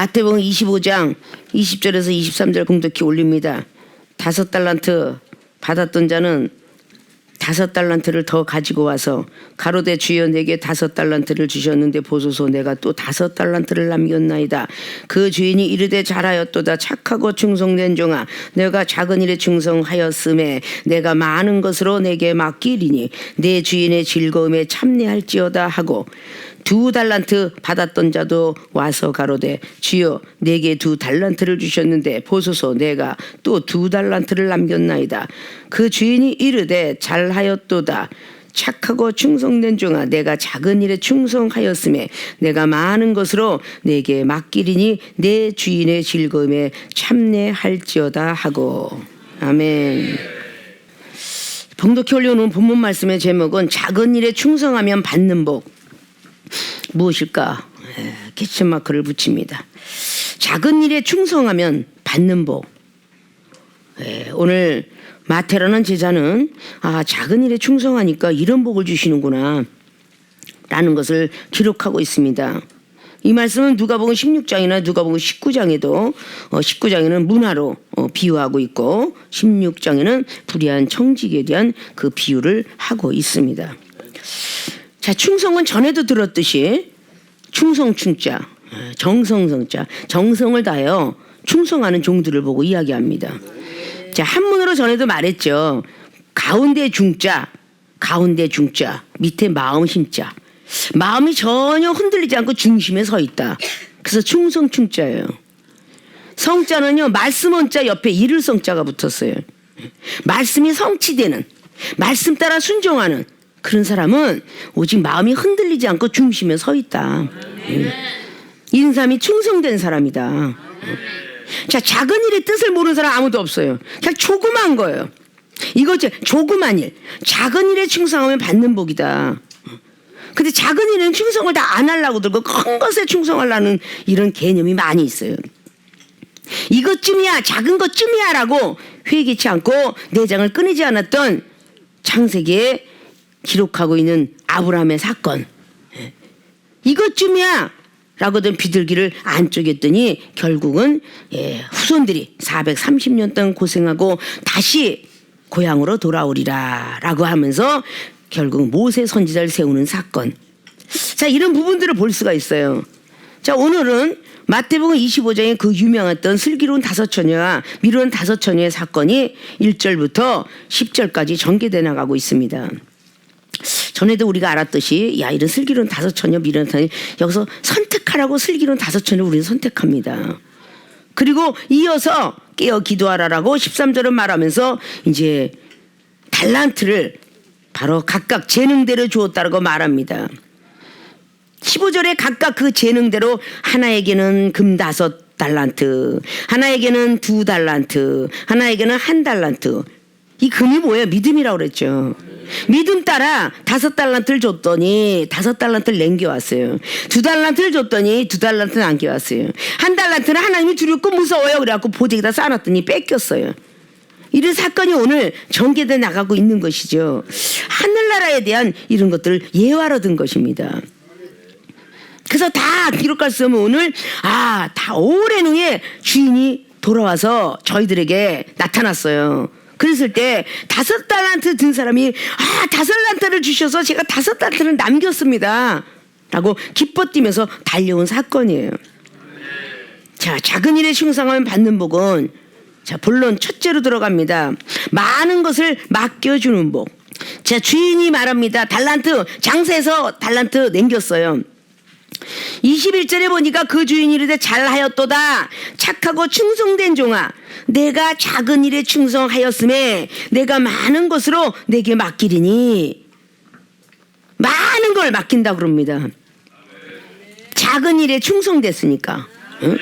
마태복음 25장 20절에서 23절 공독히 올립니다. 5달란트 받았던 자는 5달란트를 더 가지고 와서 가로되 주여 내게 5달란트를 주셨는데 보소서 내가 또 5달란트를 남겼나이다. 그 주인이 이르되 잘하였도다. 착하고 충성된 종아 내가 작은 일에 충성하였음에 내가 많은 것으로 내게 맡기리니 내 주인의 즐거움에 참내할지어다 하고 2달란트 받았던 자도 와서 가로되 주여 내게 2달란트를 주셨는데 보소서 내가 또 2달란트를 남겼나이다. 그 주인이 이르되 잘하였도다. 착하고 충성된 종아 내가 작은 일에 충성하였음에 내가 많은 것으로 내게 맡기리니 내 주인의 즐거움에 참내할지어다 하고. 아멘. 봉독해 올려놓은 본문 말씀의 제목은 작은 일에 충성하면 받는 복. 무엇일까? 캐치마크를 붙입니다. 작은 일에 충성하면 받는 복. 오늘 마태라는 제자는 작은 일에 충성하니까 이런 복을 주시는구나 라는 것을 기록하고 있습니다. 이 말씀은 누가복음 16장이나 누가복음 19장에도 19장에는 문화로 비유하고 있고 16장에는 불의한 청직에 대한 그 비유를 하고 있습니다. 자, 충성은 전에도 들었듯이 충성충자, 정성성자, 정성을 다하여 충성하는 종들을 보고 이야기합니다. 자, 한문으로 전에도 말했죠. 가운데 중자, 밑에 마음 심자. 마음이 전혀 흔들리지 않고 중심에 서 있다. 그래서 충성충자예요. 성자는요, 말씀 원자 옆에 이를 성자가 붙었어요. 말씀이 성취되는, 말씀 따라 순종하는 그런 사람은 오직 마음이 흔들리지 않고 중심에 서 있다. 이런 사람이 충성된 사람이다. 자, 작은 일의 뜻을 모르는 사람 아무도 없어요. 그냥 조그만 거예요. 이거죠. 조그만 일. 작은 일에 충성하면 받는 복이다. 근데 작은 일은 충성을 다 안 하려고 들고 큰 것에 충성하려는 이런 개념이 많이 있어요. 이것쯤이야, 작은 것쯤이야 라고 회개치 않고 내장을 끊이지 않았던 창세기에 기록하고 있는 아브라함의 사건. 이것쯤이야 라고든 비둘기를 안 쪼갰더니 결국은 후손들이 430년 동안 고생하고 다시 고향으로 돌아오리라 라고 하면서 결국 모세 선지자를 세우는 사건. 자, 이런 부분들을 볼 수가 있어요. 자, 오늘은 마태복음 25장에 그 유명했던 슬기로운 5처녀와 미련한 5처녀의 사건이 1절부터 10절까지 전개돼 나가고 있습니다. 전에도 우리가 알았듯이 이런 슬기로운 5처녀 미련한 5처녀 여기서 선택하라고 슬기로운 5처녀를 우리는 선택합니다. 그리고 이어서 깨어 기도하라라고 13절은 말하면서 이제 달란트를 바로 각각 재능대로 주었다라고 말합니다. 15절에 각각 그 재능대로 하나에게는 금 5달란트, 하나에게는 2달란트, 하나에게는 1달란트. 이 금이 뭐예요? 믿음이라고 그랬죠. 믿음 따라 5달란트를 줬더니 5달란트를 남겨왔어요. 2달란트를 줬더니 2달란트를 남겨왔어요. 1달란트는 하나님이 두렵고 무서워요. 그래갖고 보재기다 쌓아놨더니 뺏겼어요. 이런 사건이 오늘 전개돼 나가고 있는 것이죠. 하늘나라에 대한 이런 것들을 예화로 든 것입니다. 그래서 다 기록할 수 없는 오늘 다 오랜 후에 주인이 돌아와서 저희들에게 나타났어요. 그랬을 때 5달란트 든 사람이 5달란트를 주셔서 제가 5달란트를 남겼습니다 라고 기뻐 뛰면서 달려온 사건이에요. 자, 작은 일에 충성하면 받는 복은 자, 본론 첫째로 들어갑니다. 많은 것을 맡겨주는 복. 자, 주인이 말합니다. 달란트, 장사해서 달란트 남겼어요. 21절에 보니까 그 주인이 이르되 잘하였도다. 착하고 충성된 종아 내가 작은 일에 충성하였음에 내가 많은 것으로 내게 맡기리니. 많은 걸 맡긴다고 그럽니다. 작은 일에 충성됐으니까. 응?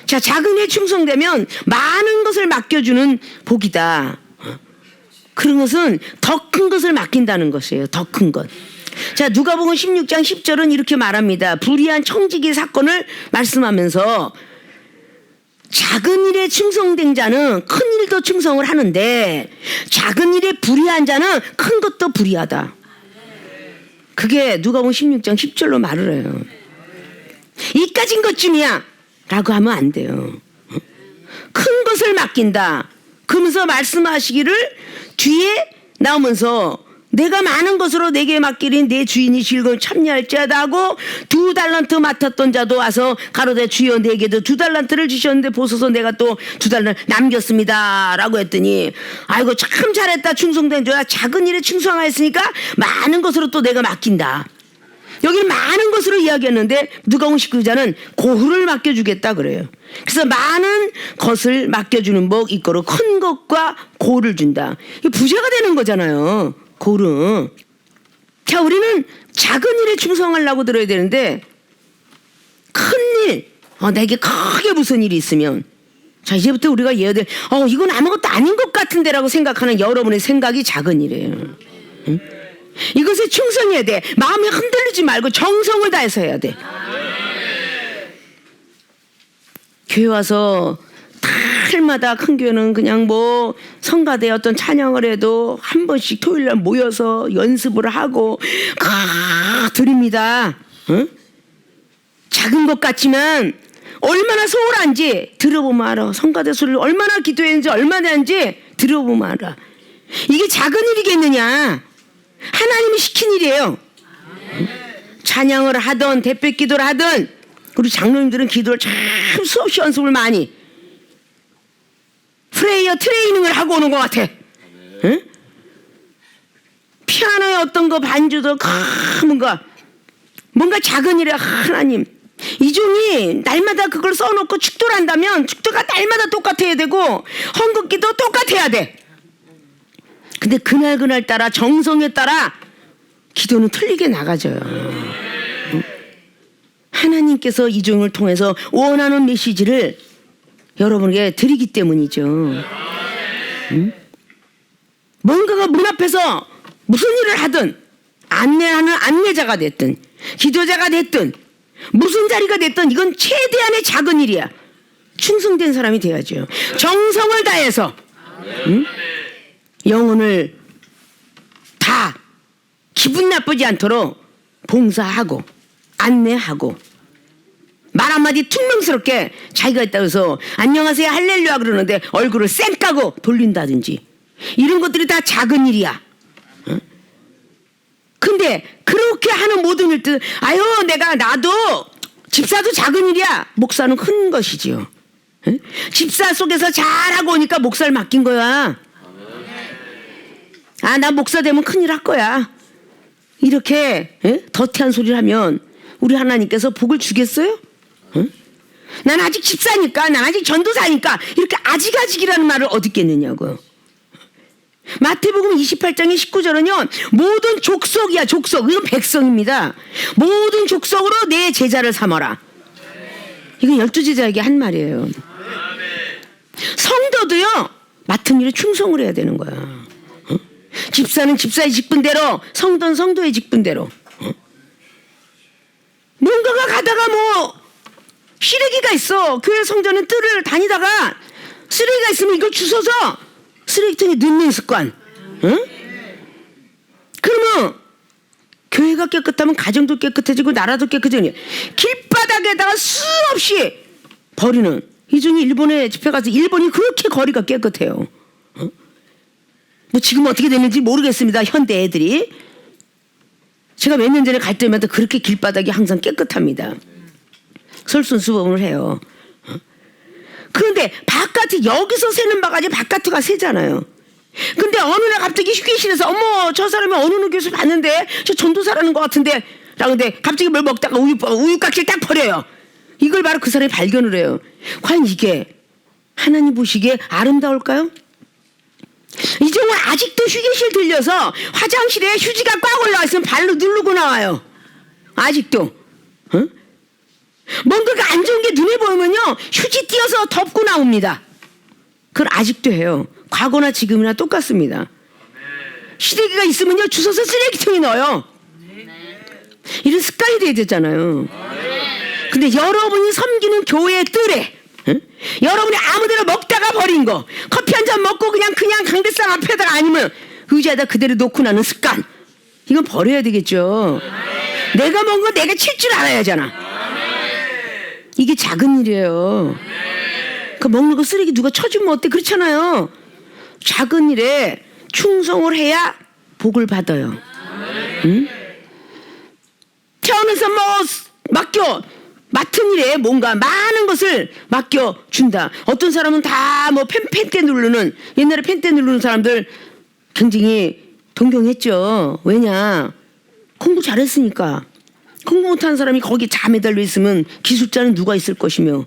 자, 작은 일에 충성되면 많은 것을 맡겨주는 복이다. 그런 것은 더 큰 것을 맡긴다는 것이에요. 더 큰 것. 자, 누가복음 16장 10절은 이렇게 말합니다. 불의한 청지기 사건을 말씀하면서 작은 일에 충성된 자는 큰 일도 충성을 하는데 작은 일에 불의한 자는 큰 것도 불의하다. 그게 누가복음 16장 10절로 말을 해요. 이까진 것쯤이야 라고 하면 안 돼요. 큰 것을 맡긴다 그러면서 말씀하시기를 뒤에 나오면서 내가 많은 것으로 내게 맡기린 내 주인이 즐거운 참여할지어다 하고 2달란트 맡았던 자도 와서 가로되 주여 내게도 2달란트를 주셨는데 보소서 내가 또 2달란트 남겼습니다 라고 했더니 아이고 참 잘했다 충성된 자야 작은 일에 충성하였으니까 많은 것으로 또 내가 맡긴다. 여기는 많은 것으로 이야기했는데 누가복음 19장은 고흐를 맡겨주겠다 그래요. 그래서 많은 것을 맡겨주는 복 이거로 큰 것과 고를 준다. 부자가 되는 거잖아요. 고는. 자, 우리는 작은 일에 충성하려고 들어야 되는데 큰일, 내게 크게 무슨 일이 있으면 자 이제부터 우리가 예언될 이건 아무것도 아닌 것 같은데라고 생각하는 여러분의 생각이 작은 일이에요. 응? 이것에 충성해야 돼. 마음이 흔들리지 말고 정성을 다해서 해야 돼. 교회 와서 달마다 큰 교회는 그냥 뭐 성가대 어떤 찬양을 해도 한 번씩 토요일날 모여서 연습을 하고 드립니다. 응? 작은 것 같지만 얼마나 소홀한지 들어보면 알아. 성가대 소리를 얼마나 기도했는지 얼마나 했는지 들어보면 알아. 이게 작은 일이겠느냐. 하나님이 시킨 일이에요. 찬양을 하든 대표 기도를 하든 우리 장로님들은 기도를 참 수없이 연습을 많이 프레이어 트레이닝을 하고 오는 것 같아. 응? 피아노의 어떤 거 반주도 뭔가 작은 일에 하나님 이종이 날마다 그걸 써놓고 축도를 한다면 축도가 날마다 똑같아야 되고 헌금기도 똑같아야 돼. 근데 그날 따라 정성에 따라 기도는 틀리게 나가져요. 하나님께서 이종을 통해서 원하는 메시지를 여러분에게 드리기 때문이죠. 뭔가가 문 앞에서 무슨 일을 하든 안내하는 안내자가 됐든 기도자가 됐든 무슨 자리가 됐든 이건 최대한의 작은 일이야. 충성된 사람이 돼야죠. 정성을 다해서 영혼을 다 기분 나쁘지 않도록 봉사하고 안내하고 말 한마디 퉁명스럽게 자기가 있다고 해서 안녕하세요 할렐루야 그러는데 얼굴을 쌩 까고 돌린다든지 이런 것들이 다 작은 일이야. 근데 그렇게 하는 모든 일들 나도 집사도 작은 일이야. 목사는 큰 것이지요. 집사 속에서 잘하고 오니까 목사를 맡긴 거야. 나 목사 되면 큰일 할 거야. 이렇게 더티한 소리를 하면 우리 하나님께서 복을 주겠어요? 난 아직 집사니까 난 아직 전도사니까 이렇게 아직이라는 말을 얻겠느냐고요. 마태복음 28장의 19절은요 모든 족속이야. 족속 이건 백성입니다. 모든 족속으로 내 제자를 삼아라. 이건 12제자에게 한 말이에요. 성도도요 맡은 일에 충성을 해야 되는 거야. 집사는 집사의 직분대로 성도는 성도의 직분대로. 뭔가가 가다가 쓰레기가 있어. 교회 성전은 뜰을 다니다가 쓰레기가 있으면 이걸 주워서 쓰레기통에 넣는 습관. 그러면 교회가 깨끗하면 가정도 깨끗해지고 나라도 깨끗해지고 길바닥에다가 수없이 버리는 이중에 일본에 집회 가서 일본이 그렇게 거리가 깨끗해요. 지금 어떻게 됐는지 모르겠습니다. 현대 애들이. 제가 몇 년 전에 갈 때마다 그렇게 길바닥이 항상 깨끗합니다. 설순수범을 해요. 그런데 바깥에 여기서 새는 바가지 바깥가 새잖아요. 근데 어느 날 갑자기 휴게실에서 어머 저 사람이 어느 교수 봤는데 저 전도사라는 것 같은데 라고 근데 갑자기 뭘 먹다가 우유깍지를 딱 버려요. 이걸 바로 그 사람이 발견을 해요. 과연 이게 하나님 보시기에 아름다울까요? 이종은 아직도 휴게실 들려서 화장실에 휴지가 꽉 올라와 있으면 발로 누르고 나와요. 아직도. 뭔가가 안 좋은 게 눈에 보이면요 휴지 띄어서 덮고 나옵니다. 그걸 아직도 해요. 과거나 지금이나 똑같습니다. 시래기가 있으면요 주워서 쓰레기통에 넣어요. 이런 습관이 돼야 되잖아요. 근데 여러분이 섬기는 교회의 뜰에 여러분이 아무데나 먹다가 버린 거 커피 한 잔 먹고 그냥 강대상 앞에다가 아니면 의자에다 그대로 놓고 나는 습관 이건 버려야 되겠죠. 내가 먹은 거 내가 칠 줄 알아야 하잖아. 이게 작은 일이에요. 그 먹는 거 쓰레기 누가 쳐주면 어때? 그렇잖아요. 작은 일에 충성을 해야 복을 받아요. 응? 태어나서 뭐 맡은 일에 뭔가 많은 것을 맡겨준다. 어떤 사람은 다 뭐 펜때 누르는, 옛날에 펜때 누르는 사람들 굉장히 동경했죠. 왜냐? 공부 잘했으니까. 공부 못하는 사람이 거기 다 매달려 있으면 기술자는 누가 있을 것이며,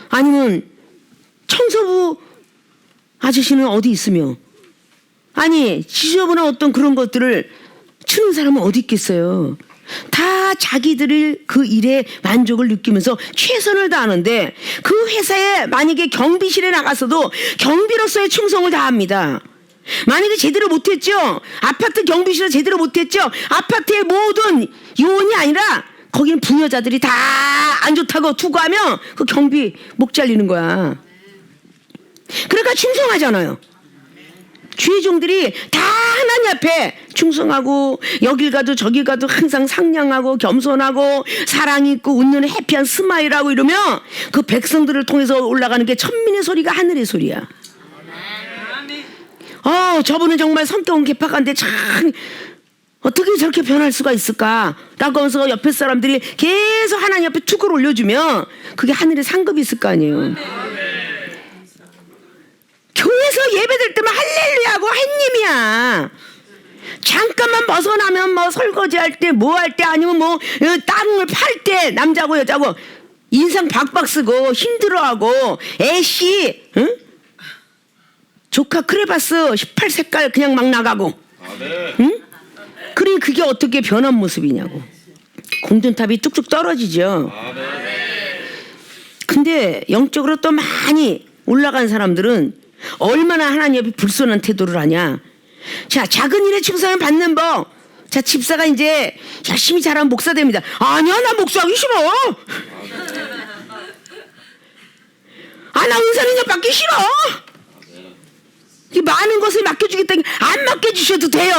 아니면 청소부 아저씨는 어디 있으며, 아니 지저분한 어떤 그런 것들을 치는 사람은 어디 있겠어요. 다 자기들이 그 일에 만족을 느끼면서 최선을 다하는데, 그 회사에 만약에 경비실에 나가서도 경비로서의 충성을 다합니다. 만약에 제대로 못했죠, 아파트 경비실에 제대로 못했죠, 아파트의 모든 요원이 아니라 거기는 부녀자들이 다 안 좋다고 투구하면 그 경비 목 잘리는 거야. 그러니까 충성하잖아요. 주의 종들이 다 하나님 앞에 충성하고, 여길 가도 저길 가도 항상 상냥하고 겸손하고 사랑 있고 웃는 해피한 스마일하고 이러면 그 백성들을 통해서 올라가는 게 천민의 소리가 하늘의 소리야. 저분은 정말 성격은 개팍한데 참 어떻게 저렇게 변할 수가 있을까? 라고 하면서 옆에 사람들이 계속 하나님 앞에 투구를 올려주면 그게 하늘의 상급이 있을 거 아니에요. 교회에서 예배될 때만 할렐루야하고 햇님이야. 잠깐만 벗어나면 뭐 설거지할 때 뭐 할 때 아니면 뭐 땅을 팔 때 남자고 여자고 인상 박박 쓰고 힘들어하고 애씨, 응? 조카 크레바스 18색깔 그냥 막 나가고, 응? 그러니 그게 어떻게 변한 모습이냐고. 공든탑이 뚝뚝 떨어지죠. 근데 영적으로 또 많이 올라간 사람들은 얼마나 하나님 앞에 불손한 태도를 하냐. 자, 작은 일에 충성을 받는 법. 자, 집사가 이제 열심히 잘하면 목사 됩니다. 아니야, 나 목사하기 싫어. 나 은사능력 받기 싫어. 이 많은 것을 맡겨주겠다니 안 맡겨주셔도 돼요.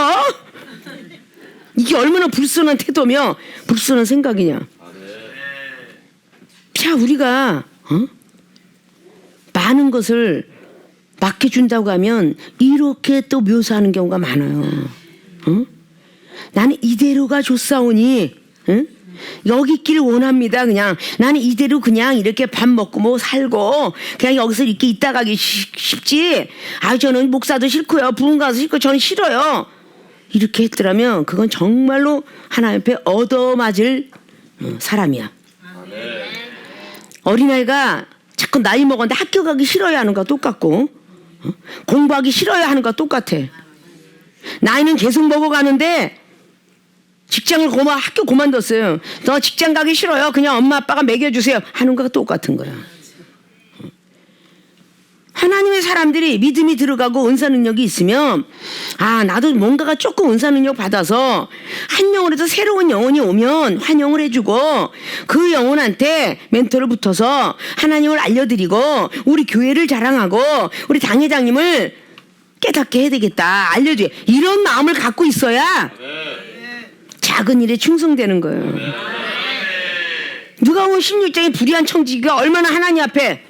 이게 얼마나 불순한 태도며 불순한 생각이냐. 자, 우리가 많은 것을 맡겨준다고 하면 이렇게 또 묘사하는 경우가 많아요. 나는 이대로가 좋사오니, 여기 있기를 원합니다. 그냥 나는 이대로 그냥 이렇게 밥 먹고 뭐 살고 그냥 여기서 이렇게 있다 가기 쉽지. 저는 목사도 싫고요, 부흥가도 싫고 저는 싫어요. 이렇게 했더라면 그건 정말로 하나님 앞에 얻어맞을 사람이야. 어린아이가 자꾸 나이 먹었는데 학교 가기 싫어야 하는 거와 똑같고, 공부하기 싫어야 하는 거와 똑같아. 나이는 계속 먹어가는데 직장을 학교 그만뒀어요. 너 직장 가기 싫어요, 그냥 엄마 아빠가 먹여주세요 하는 거가 똑같은 거야. 하나님의 사람들이 믿음이 들어가고 은사 능력이 있으면, 나도 뭔가가 조금 은사 능력 받아서 한 영혼에서 새로운 영혼이 오면 환영을 해주고, 그 영혼한테 멘토를 붙어서 하나님을 알려드리고 우리 교회를 자랑하고 우리 당회장님을 깨닫게 해야 되겠다, 알려줘야, 이런 마음을 갖고 있어야 작은 일에 충성되는 거예요. 누가복음 16장의 불의한 청지기가 얼마나 하나님 앞에,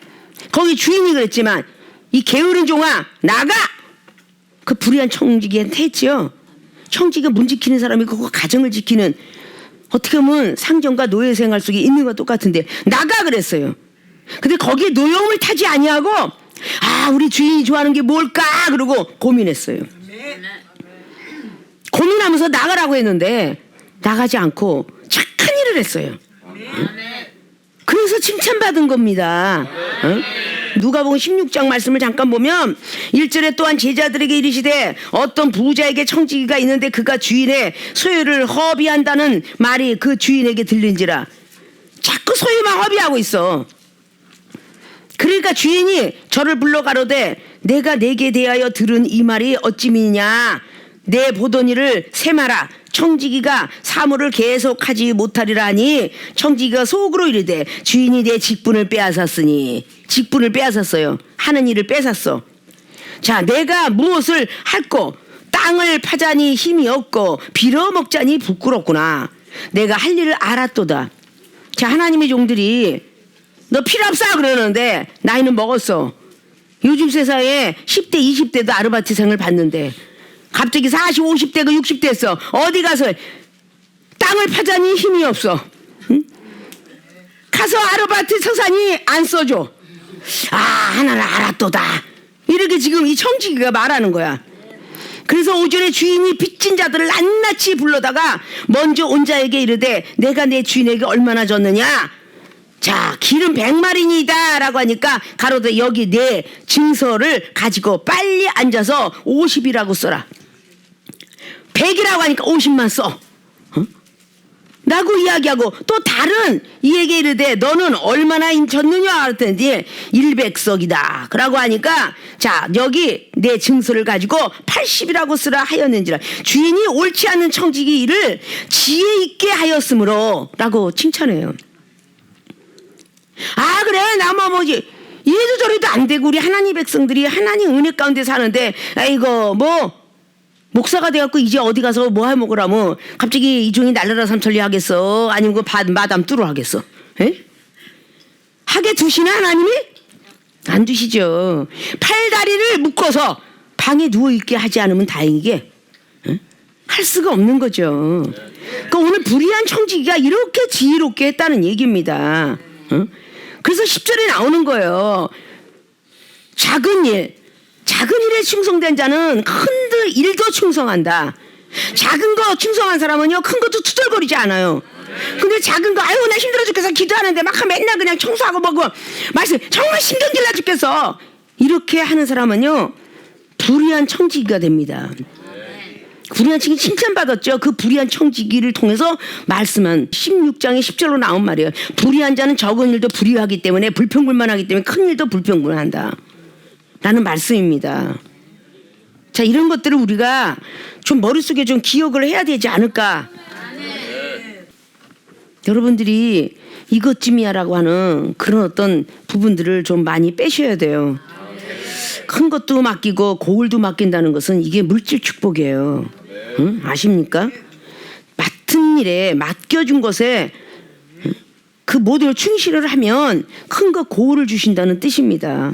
거기 주인이 그랬지만 이 게으른 종아 나가, 그 불의한 청지기한테 했지요. 청지기가 문 지키는 사람이 그 가정을 지키는, 어떻게 보면 상정과 노예 생활 속에 있는 것 똑같은데 나가 그랬어요. 근데 거기에 노여움을 타지 아니하고 우리 주인이 좋아하는 게 뭘까 그러고 고민했어요. 고민하면서 나가라고 했는데 나가지 않고 착한 일을 했어요. 그래서 칭찬받은 겁니다. 누가복음 16장 말씀을 잠깐 보면 1절에 또한 제자들에게 이르시되 어떤 부자에게 청지기가 있는데 그가 주인의 소유를 허비한다는 말이 그 주인에게 들린지라. 자꾸 소유만 허비하고 있어. 그러니까 주인이 저를 불러 가로되 내가 내게 대하여 들은 이 말이 어찌 미냐. 내 보던 일을 세마라. 청지기가 사물을 계속하지 못하리라 하니 청지기가 속으로 이르되 주인이 내 직분을 빼앗았으니. 직분을 빼앗았어요. 하는 일을 뺏었어. 자, 내가 무엇을 할꼬 땅을 파자니 힘이 없고 빌어먹자니 부끄럽구나. 내가 할 일을 알았도다. 자, 하나님의 종들이 너 필요 없어 그러는데 나이는 먹었어. 요즘 세상에 10대 20대도 아르바이트생을 받는데 갑자기 40, 50대가 60대 했어. 어디 가서 땅을 파자니 힘이 없어. 응? 가서 아르바이트 서사니 안 써줘. 아, 하나를 알았도다. 이렇게 지금 이 청지기가 말하는 거야. 그래서 오전에 주인이 빚진 자들을 낱낱이 불러다가 먼저 온 자에게 이르되 내가 내 주인에게 얼마나 줬느냐. 자, 기름 100마리니다 라고 하니까 가로되 여기 내 증서를 가지고 빨리 앉아서 50이라고 써라. 100이라고 하니까 50만 써. 라고 이야기하고 또 다른 이에게 이르되 너는 얼마나 줬느냐 그랬더니 100석이다 라고 하니까 자, 여기 내 증서를 가지고 80이라고 쓰라 하였는지라. 주인이 옳지 않은 청지기 일을 지혜 있게 하였으므로 라고 칭찬해요. 아, 그래 나뭐 뭐지 이래도 저래도 안 되고 우리 하나님 백성들이 하나님 은혜 가운데 사는데 아이고 뭐 목사가 돼갖고 이제 어디 가서 뭐 해먹으라면 갑자기 이 종이 날라라 삼천리 하겠어? 아니면 그 마담 뚜루 하겠어? 에? 하게 두시나 하나님이? 안 두시죠. 팔다리를 묶어서 방에 누워있게 하지 않으면 다행이게 에? 할 수가 없는 거죠. 그러니까 오늘 불의한 청지기가 이렇게 지혜롭게 했다는 얘기입니다. 에? 그래서 10절에 나오는 거예요. 작은 일에 충성된 자는 큰 일도 충성한다. 작은 거 충성한 사람은요 큰 것도 투덜거리지 않아요. 근데 작은 거 아유 나 힘들어 죽겠어 기도하는데 막 맨날 그냥 청소하고 뭐고 말씀 정말 신경질 나 죽겠어 이렇게 하는 사람은요 불의한 청지기가 됩니다. 불의한 청지기 칭찬받았죠. 그 불의한 청지기를 통해서 말씀한 16장의 10절로 나온 말이에요. 불의한 자는 적은 일도 불의하기 때문에 불평불만하기 때문에 큰 일도 불평불만한다 라는 말씀입니다. 자, 이런 것들을 우리가 좀 머릿속에 좀 기억을 해야 되지 않을까. 여러분들이 이것쯤이야라고 하는 그런 어떤 부분들을 좀 많이 빼셔야 돼요. 큰 것도 맡기고 고울도 맡긴다는 것은 이게 물질 축복이에요. 응? 아십니까? 맡은 일에 맡겨준 것에 그 모든 충실을 하면 큰 것 고울을 주신다는 뜻입니다.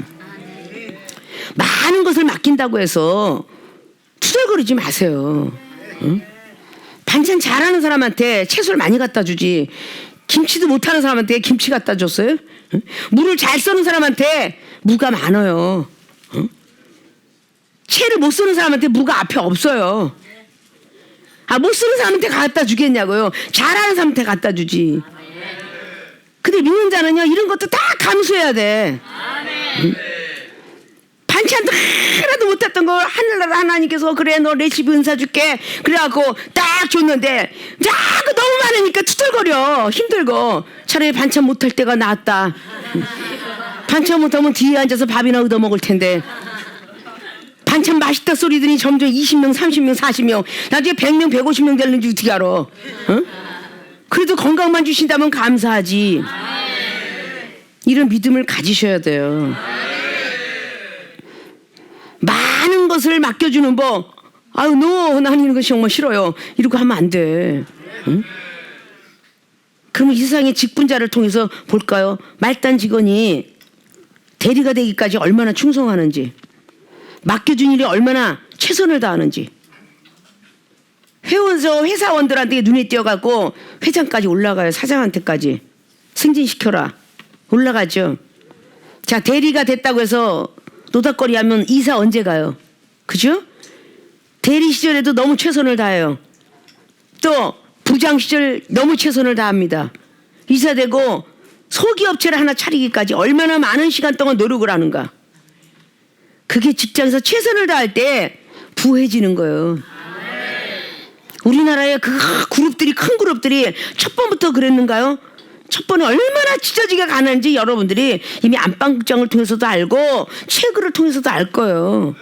많은 것을 맡긴다고 해서 투덜거리지 마세요. 응? 반찬 잘하는 사람한테 채소를 많이 갖다 주지 김치도 못하는 사람한테 김치 갖다 줬어요? 응? 물을 잘 써는 사람한테 무가 많아요. 응? 채를 못 쓰는 사람한테 무가 앞에 없어요. 아, 못 쓰는 사람한테 갖다 주겠냐고요. 잘하는 사람한테 갖다 주지. 근데 믿는 자는요 이런 것도 다 감수해야 돼. 응? 반찬도 하나도 못했던 걸 하늘나라 하나님께서 그래 너 레시피 은사 줄게 그래갖고 딱 줬는데 자꾸 너무 많으니까 투덜거려 힘들고 차라리 반찬 못할 때가 낫다. 반찬 못하면 뒤에 앉아서 밥이나 얻어 먹을 텐데 반찬 맛있다 소리더니 점점 20명 30명 40명 나중에 100명 150명 되는지 어떻게 알아. 응? 그래도 건강만 주신다면 감사하지. 이런 믿음을 가지셔야 돼요. 많은 것을 맡겨주는 법. 아유, 나는 이런 거 정말 싫어요. 이러고 하면 안 돼. 응? 그러면 이 세상의 직분자를 통해서 볼까요? 말단 직원이 대리가 되기까지 얼마나 충성하는지, 맡겨준 일에 얼마나 최선을 다하는지. 회사원들한테 눈에 띄어갖고 회장까지 올라가요. 사장한테까지. 승진시켜라. 올라가죠. 자, 대리가 됐다고 해서 노닥거리 하면 이사 언제 가요? 그죠? 대리 시절에도 너무 최선을 다해요. 또 부장 시절 너무 최선을 다합니다. 이사 되고 소기업체를 하나 차리기까지 얼마나 많은 시간 동안 노력을 하는가. 그게 직장에서 최선을 다할 때 부해지는 거예요. 우리나라의 그 그룹들이 큰 그룹들이 첫 번부터 그랬는가요? 첫 번에 얼마나 찢어지게 가는지 여러분들이 이미 안방극장을 통해서도 알고 책을 통해서도 알 거예요.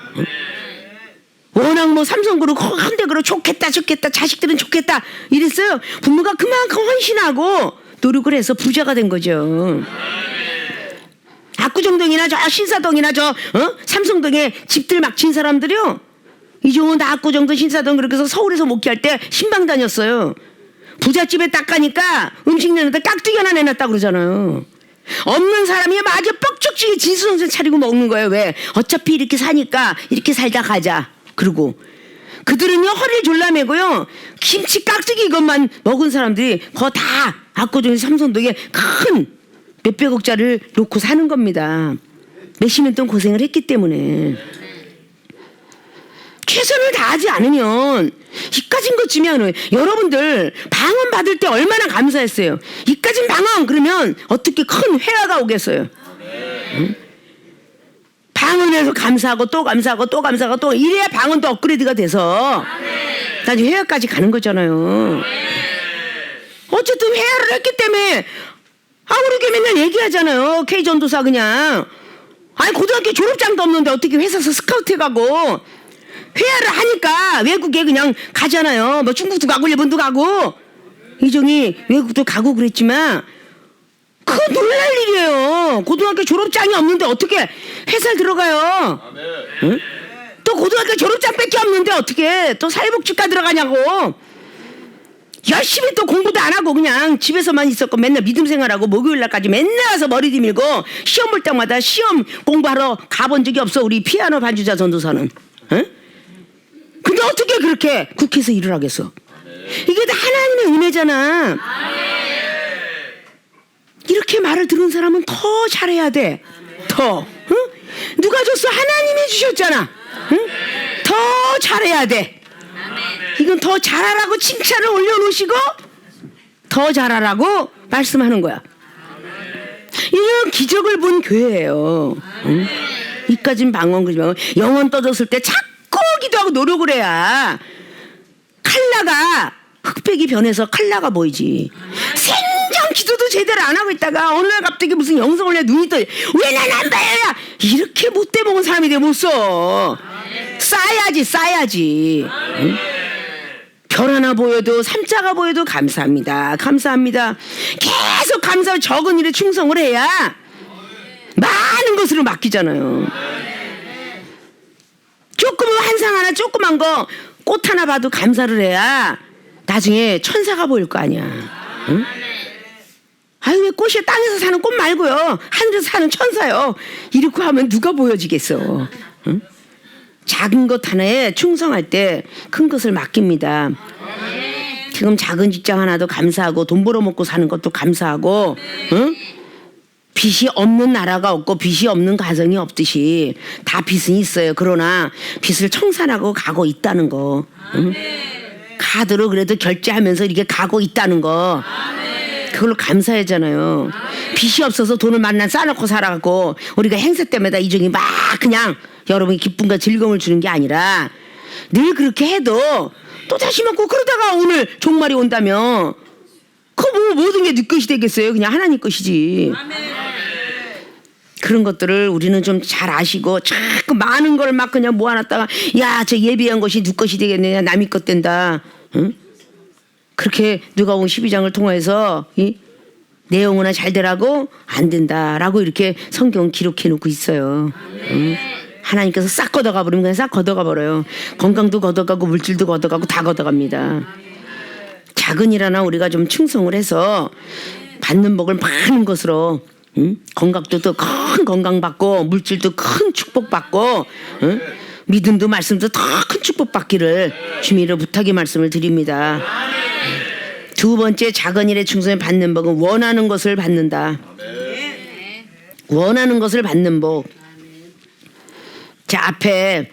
워낙 뭐 삼성그룹 현대그룹 좋겠다 자식들은 좋겠다 이랬어요. 부모가 그만큼 헌신하고 노력을 해서 부자가 된 거죠. 압구정동이나 저 신사동이나 저 삼성동에 집들 막 진 사람들이요. 이종훈 다 압구정동 신사동 그렇게 해서 서울에서 목회할 때 신방 다녔어요. 부잣집에 딱 가니까 음식 내는데 깍두기 하나 내놨다고 그러잖아요. 없는 사람이 마저 뻑적지게 진수성찬 차리고 먹는 거예요. 왜? 어차피 이렇게 사니까 이렇게 살다 가자. 그리고 그들은요 허리를 졸라매고요 김치 깍두기 이것만 먹은 사람들이 그거 다 압구정 삼선동에 큰 몇백억짜리를 놓고 사는 겁니다. 몇십 년 동안 고생을 했기 때문에. 최선을 다하지 않으면 이까진 것 주면 여러분들 방언 받을 때 얼마나 감사했어요. 이까진 방언 그러면 어떻게 큰 회화가 오겠어요. 응? 방언에서 감사하고 또 감사하고 또 감사하고 또 이래야 방언도 업그레이드가 돼서 나중에 회화까지 가는 거잖아요. 어쨌든 회화를 했기 때문에 우리 맨날 얘기하잖아요. K전도사 그냥 아니 고등학교 졸업장도 없는데 어떻게 회사에서 스카우트 해가고 회화를 하니까 외국에 그냥 가잖아요. 뭐 중국도 가고 일본도 가고 이종이 외국도 가고 그랬지만 그거 놀랄 일이에요. 고등학교 졸업장이 없는데 어떻게 회사에 들어가요? 응? 또 고등학교 졸업장밖에 없는데 어떻게 또 사회복지과 들어가냐고. 열심히 또 공부도 안 하고 그냥 집에서만 있었고 맨날 믿음 생활하고 목요일날까지 맨날 와서 머리 뒤밀고 시험 볼 때마다 시험 공부하러 가본 적이 없어. 우리 피아노 반주자 전도사는. 응? 근데 어떻게 그렇게 국회에서 일을 하겠어? 이게 다 하나님의 은혜잖아. 이렇게 말을 들은 사람은 더 잘해야 돼. 더. 응? 누가 줬어? 하나님이 주셨잖아. 응? 더 잘해야 돼. 이건 더 잘하라고 칭찬을 올려놓으시고 더 잘하라고 말씀하는 거야. 이런 기적을 본 교회예요. 응? 이까진 방언 그지 방언. 영혼 떠졌을 때 자꾸 기도하고 노력을 해야 칼라가 흑백이 변해서 칼라가 보이지. 생전 기도도 제대로 안 하고 있다가 어느 날 갑자기 무슨 영성을 내 눈이 떠. 왜 난 안 봐야 이렇게 못돼 먹은 사람이 돼 못 써. 쌓아야지. 응? 별 하나 보여도 삼자가 보여도 감사합니다. 감사합니다. 계속 감사하고 적은 일에 충성을 해야 많은 것으로 맡기잖아요. 조금은 환상 하나 조그만 거 꽃 하나 봐도 감사를 해야 나중에 천사가 보일 거 아니야. 응? 아유 왜 꽃이 땅에서 사는 꽃 말고요 하늘에서 사는 천사요. 이렇게 하면 누가 보여지겠어. 응? 작은 것 하나에 충성할 때 큰 것을 맡깁니다. 지금 작은 직장 하나도 감사하고 돈 벌어먹고 사는 것도 감사하고 응? 빚이 없는 나라가 없고 빚이 없는 가정이 없듯이 다 빚은 있어요. 그러나 빚을 청산하고 가고 있다는 거. 응? 카드로 그래도 결제하면서 이렇게 가고 있다는 거. 그걸로 감사하잖아요. 빚이 없어서 돈을 만나 싸놓고 살아갖고 우리가 행사 때마다 이종이 막 그냥 여러분이 기쁨과 즐거움을 주는 게 아니라 늘 그렇게 해도 또 다시 먹고 그러다가 오늘 종말이 온다면 그거 뭐 모든 게 네 것이 되겠어요. 그냥 하나님 것이지. 그런 것들을 우리는 좀 잘 아시고 자꾸 많은 걸 막 그냥 모아놨다가 야 저 예비한 것이 네 것이 되겠네 남의 것 된다. 응? 그렇게 누가복음 12장을 통해서 이 내용은 잘 되라고 안 된다라고 이렇게 성경은 기록해 놓고 있어요. 응? 하나님께서 싹 걷어가 버리면 그냥 싹 걷어가 버려요. 건강도 걷어가고 물질도 걷어가고 다 걷어갑니다. 작은 일 하나 우리가 좀 충성을 해서 받는 복을 많은 것으로 응? 건강도 더 큰 건강 받고 물질도 큰 축복 받고 응? 믿음도 말씀도 더 큰 축복 받기를 주님으로 부탁의 말씀을 드립니다. 두 번째 작은 일에 충성해 받는 복은 원하는 것을 받는다. 원하는 것을 받는 복. 자 앞에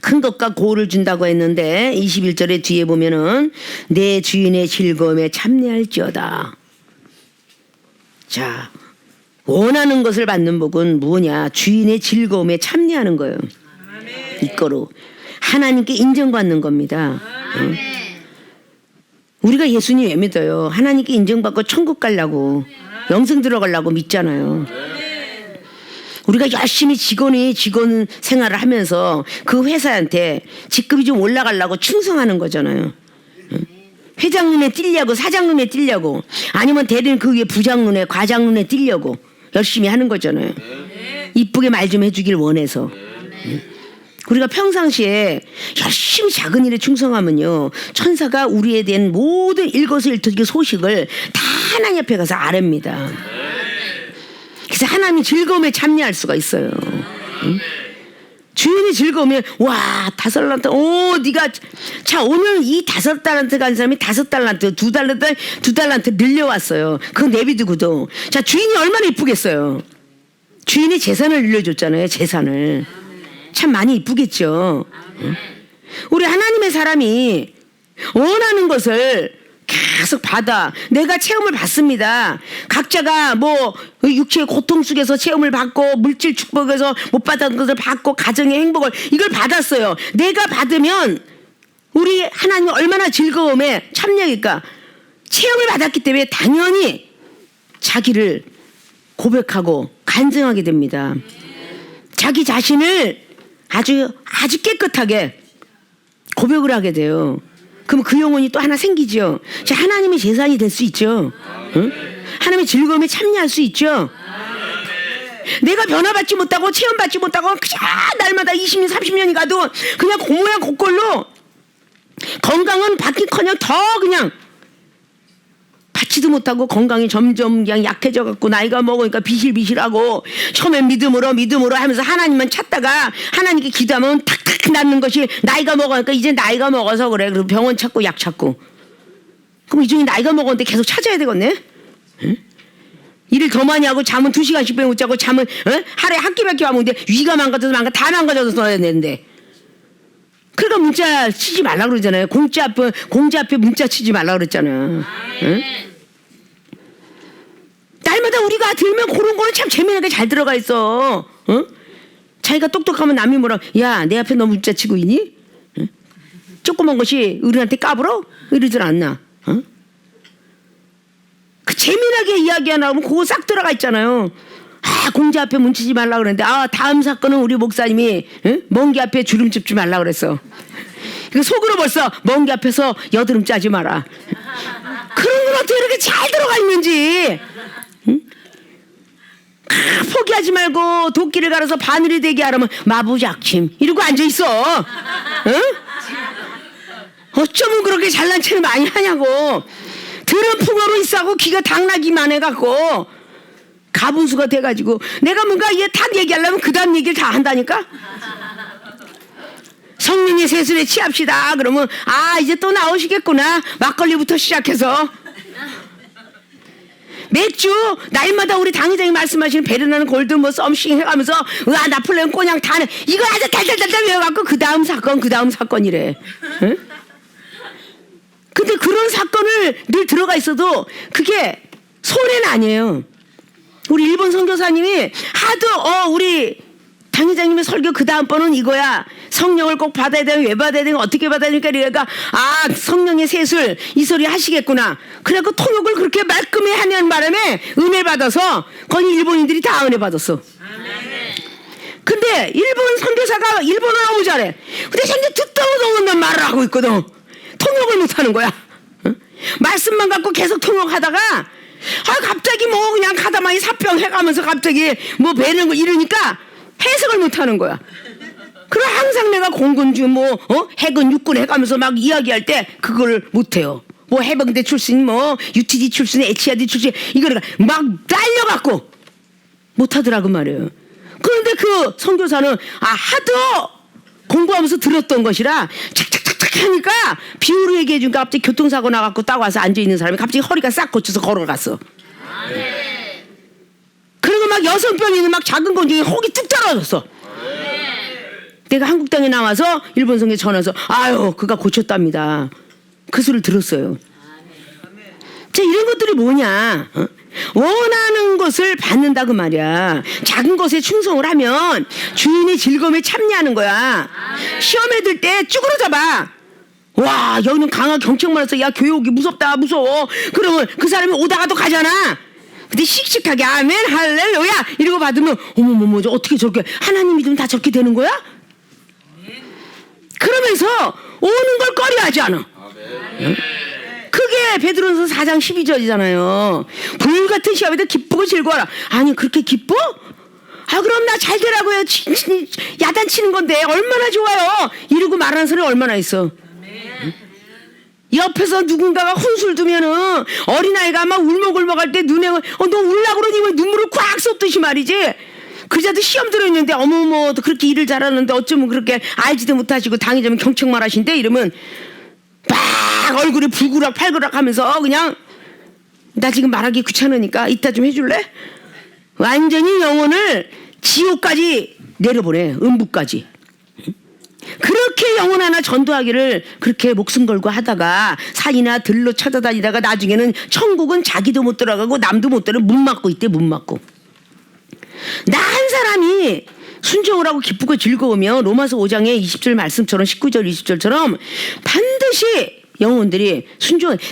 큰 것과 고를 준다고 했는데 21절의 뒤에 보면은 내 주인의 즐거움에 참여할지어다. 자 원하는 것을 받는 복은 뭐냐? 주인의 즐거움에 참여하는 거예요. 이거로 하나님께 인정받는 겁니다. 응? 우리가 예수님 왜 믿어요? 하나님께 인정받고 천국 가려고 영생 들어가려고 믿잖아요. 우리가 열심히 직원 생활을 하면서 그 회사한테 직급이 좀 올라가려고 충성하는 거잖아요. 회장 눈에 띄려고 사장 눈에 띄려고 아니면 대리는 그 위에 부장 눈에 과장 눈에 띄려고 열심히 하는 거잖아요. 이쁘게 말 좀 해주길 원해서. 우리가 평상시에 열심히 작은 일에 충성하면요 천사가 우리에 대한 모든 일거수일투족의 소식을 다 하나님 앞에 가서 아랍니다. 그래서 하나님의 즐거움에 참여할 수가 있어요. 응? 주인의 즐거움에 와 5달란트 네가 자 오늘 이 5달란트 간 사람이 5달란트 2달란트 늘려왔어요. 그거 내비두고도 자 주인이 얼마나 이쁘겠어요. 주인이 재산을 늘려줬잖아요. 재산을 참 많이 이쁘겠죠. 응? 우리 하나님의 사람이 원하는 것을 계속 받아 내가 체험을 받습니다. 각자가 뭐 육체의 고통 속에서 체험을 받고 물질 축복에서 못 받은 것을 받고 가정의 행복을 이걸 받았어요. 내가 받으면 우리 하나님 얼마나 즐거움에 참여일까. 체험을 받았기 때문에 당연히 자기를 고백하고 간증하게 됩니다. 자기 자신을 아주 깨끗하게 고백을 하게 돼요. 그럼 그 영혼이 또 하나 생기죠. 하나님의 재산이 될 수 있죠. 응? 하나님의 즐거움에 참여할 수 있죠. 내가 변화받지 못하고 체험받지 못하고 그냥 날마다 20년 30년이 가도 그냥 고모양 고꼴로 건강은 받기커녕 더 그냥 받지도 못하고 건강이 점점 그냥 약해져 갖고 나이가 먹으니까 비실비실하고 처음엔 믿음으로 하면서 하나님만 찾다가 하나님께 기도하면 탁탁 낫는 것이 나이가 먹으니까 이제 나이가 먹어서 그래. 그리고 병원 찾고 약 찾고. 그럼 이 중에 나이가 먹었는데 계속 찾아야 되겠네. 응? 일을 더 많이 하고 잠은 2시간씩 빼고 못 자고 잠은 하루에 한 끼밖에 안 먹는데 위가 망가져서 다 망가져서 써야 되는데. 그러니까 문자 치지 말라 그러잖아요. 공짜 앞에 문자 치지 말라 그랬잖아. 응? 날마다 우리가 들으면 그런 거는 참 재미나게 잘 들어가 있어. 응? 자기가 똑똑하면 남이 뭐라 야 내 앞에 너 문자 치고 있니? 응? 조그만 것이 어른한테 까불어? 이러질 않나. 응? 그 재미나게 이야기하나 하면 그거 싹 들어가 있잖아요. 공자 앞에 문치지 말라 그랬는데 다음 사건은 우리 목사님이 먼 게 앞에 주름 짚지 말라 그랬어. 속으로 벌써 먼 게 앞에서 여드름 짜지 마라. 그런 건 어떻게 이렇게 잘 들어가 있는지. 응? 포기하지 말고 도끼를 갈아서 바늘이 되게 하라면 마부작침 이러고 앉아있어. 응? 어쩌면 그렇게 잘난 체를 많이 하냐고. 들은 풍어로 있어하고 귀가 당나기만 해갖고 가분수가 돼가지고 내가 뭔가 얘 탁 얘기하려면 그 다음 얘기를 다 한다니까. 성령의 세술에 취합시다 그러면 이제 또 나오시겠구나. 막걸리부터 시작해서 맥주 날마다 우리 당회장이 말씀하시는 베르나는 골드 뭐 썸씽 해가면서 나폴레옹 꼬냑 다 이거 아주 달달달달 외워갖고 그 다음 사건이래. 응? 근데 그런 사건을 늘 들어가 있어도 그게 손해는 아니에요. 우리 일본 선교사님이 하도 우리 당회장님의 설교 그 다음번은 이거야. 성령을 꼭 받아야 되면 왜 받아야 되면 어떻게 받아야 되니까 이래가 성령의 세술 이 소리 하시겠구나. 그래갖고 통역을 그렇게 말끔히 하는 바람에 은혜 받아서 거의 일본인들이 다 은혜 받았어. 근데 일본 선교사가 일본어 너무 잘해. 근데 현재 듣도 보도 못한 말을 하고 있거든. 통역을 못하는 거야. 응? 말씀만 갖고 계속 통역하다가 갑자기 뭐 그냥 가다마이 사병 해가면서 갑자기 뭐 배는 거 이러니까 해석을 못하는 거야. 그럼 항상 내가 공군주 해군 육군 해가면서 막 이야기할 때 그걸 못해요. 뭐 해병대 출신 뭐 UTD 출신 HRD 출신 이거를 막 날려갖고 못하더라고 말이에요. 그런데 그 선교사는 하도 공부하면서 들었던 것이라 착착착착 하니까 비유로 얘기해 주니까 갑자기 교통사고 나갖고 딱 와서 앉아있는 사람이 갑자기 허리가 싹 고쳐서 걸어갔어. 그리고 막 여성병이 있는 막 작은 건중에 혹이 뚝 떨어졌어. 내가 한국 땅에 나와서 일본 성에 전화해서 그가 고쳤답니다. 그 소리를 들었어요. 자, 이런 것들이 뭐냐? 원하는 것을 받는다 그 말이야. 작은 것에 충성을 하면 주인의 즐거움에 참여하는 거야. 시험에 들 때 쭈그러져 봐. 와, 여기는 강화 경책만 해서 야 교육이 무섭다 무서워. 그러면 그 사람이 오다가도 가잖아. 근데 씩씩하게 아멘 할렐루야 이러고 받으면 어머머머 어떻게 저렇게 하나님 믿으면 다 저렇게 되는 거야? 그러면서 오는 걸 꺼려하지 않아. 응? 그게 베드로전서 4장 12절이잖아요. 불같은 시험에도 기쁘고 즐거워라. 아니 그렇게 기뻐? 그럼 나 잘 되라고요. 야단치는 건데 얼마나 좋아요. 이러고 말하는 사람이 얼마나 있어. 응? 옆에서 누군가가 혼술 두면은 어린아이가 막 울먹울먹할 때 눈에 너 울라 그러니 왜 눈물을 꽉 쏟듯이 말이지. 그자도 시험 들어있는데 어머머 그렇게 일을 잘하는데 어쩌면 그렇게 알지도 못하시고 당의자면 경책만 하신대 이러면 막 얼굴이 불그락 팔그락 하면서 그냥 나 지금 말하기 귀찮으니까 이따 좀 해줄래? 완전히 영혼을 지옥까지 내려보내. 음부까지. 그렇게 영혼 하나 전도하기를 그렇게 목숨 걸고 하다가 산이나 들로 찾아다니다가 나중에는 천국은 자기도 못 들어가고 남도 못 들어 문 막고 있대. 문 막고. 나 한 사람이 순종을 하고 기쁘고 즐거우면 로마서 5장의 20절 말씀처럼 19절 20절처럼 반드시 영혼들이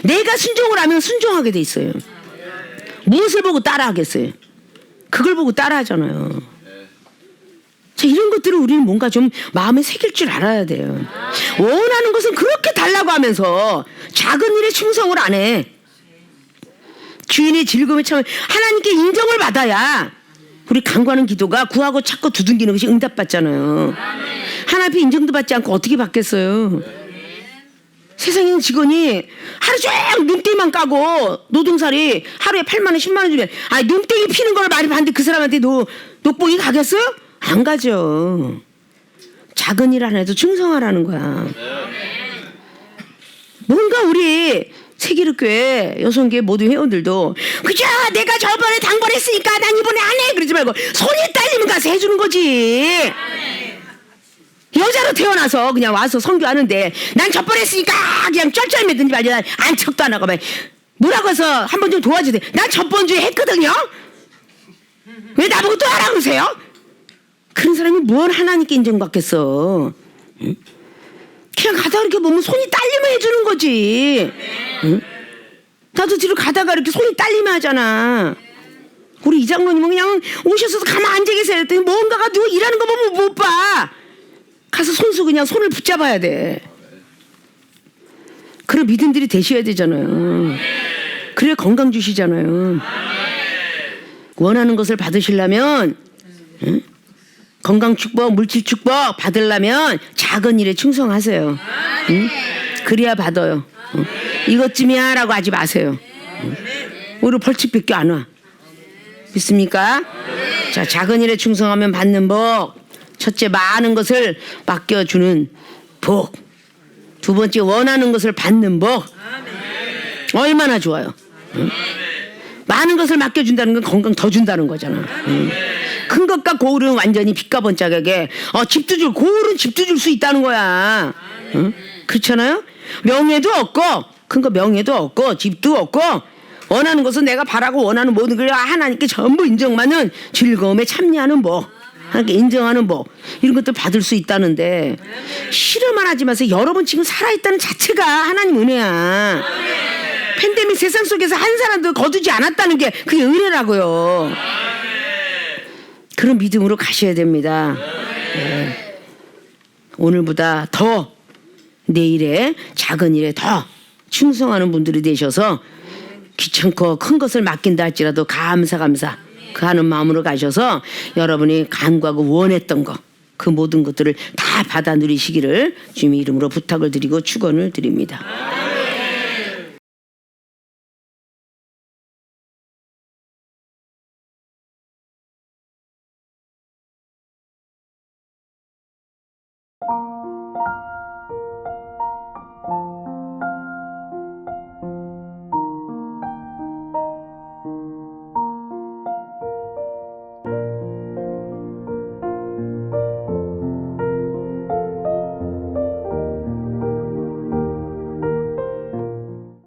내가 순종을 하면 순종하게 돼 있어요. 무엇을 보고 따라하겠어요? 그걸 보고 따라하잖아요. 자, 이런 것들을 우리는 뭔가 좀 마음에 새길 줄 알아야 돼요. 원하는 것은 그렇게 달라고 하면서 작은 일에 충성을 안 해. 주인의 즐거움에 참 하나님께 인정을 받아야 우리 간구하는 기도가 구하고 찾고 두둥기는 것이 응답받잖아요. 하나님 앞에 인정도 받지 않고 어떻게 받겠어요? 세상에 있는 직원이 하루 종일 눈대만 까고 노동살이 하루에 8만 원 10만 원 주면 눈대기 피는 걸 많이 봤는데 그 사람한테 녹봉이 가겠어요? 안 가죠. 작은 일 하나에도 충성하라는 거야. 뭔가 우리 세기륵교회 여성교회 모든 회원들도 그죠 내가 저번에 당번했으니까 난 이번에 안 해 그러지 말고 손이 딸리면 가서 해주는 거지. 여자로 태어나서 그냥 와서 선교하는데 난 저번에 했으니까 그냥 쩔쩔매든지 말이야. 난 안 척도 안 하고 뭐라고 해서 한 번 좀 도와주세요. 난 저번 주에 했거든요. 왜 나보고 또 하라 그러세요? 그런 사람이 뭘 하나님께 인정받겠어. 응? 그냥 가다가 이렇게 보면 손이 딸리면 해주는 거지. 응? 나도 뒤로 가다가 이렇게 손이 딸리면 하잖아. 우리 이장로님은 그냥 오셔서 가만 앉아 계세요 했더니 뭔가가 누가 일하는 거 보면 못 봐. 가서 손수 그냥 손을 붙잡아야 돼. 그런 믿음들이 되셔야 되잖아요. 그래야 건강 주시잖아요. 원하는 것을 받으시려면 응? 건강 축복, 물질 축복 받으려면 작은 일에 충성하세요. 응? 그래야 받아요. 응? 이것쯤이야 라고 하지 마세요. 응? 오히려 벌칙밖에 안 와. 믿습니까? 자, 작은 일에 충성하면 받는 복. 첫째, 많은 것을 맡겨주는 복. 두 번째, 원하는 것을 받는 복. 얼마나 좋아요. 응? 많은 것을 맡겨준다는 건 건강 더 준다는 거잖아. 응? 큰 것과 고울은 완전히 빛과 번짝에게 집도 줄 고울은 집도 줄 수 있다는 거야. 응? 그렇잖아요? 명예도 얻고 큰 거 명예도 얻고 집도 얻고 원하는 것은 내가 바라고 원하는 모든 걸 하나님께 전부 인정받는 즐거움에 참여하는 복. 하나님께 인정하는 복. 이런 것들 받을 수 있다는데 실험만 하지 마세요. 여러분 지금 살아있다는 자체가 하나님 은혜야. 팬데믹 세상 속에서 한 사람도 거두지 않았다는 게 그게 은혜라고요. 그런 믿음으로 가셔야 됩니다. 네. 오늘보다 더 내일에 작은 일에 더 충성하는 분들이 되셔서 귀찮고 큰 것을 맡긴다 할지라도 감사 그 하는 마음으로 가셔서 여러분이 간구하고 원했던 거 그 모든 것들을 다 받아 누리시기를 주님의 이름으로 부탁을 드리고 축원을 드립니다.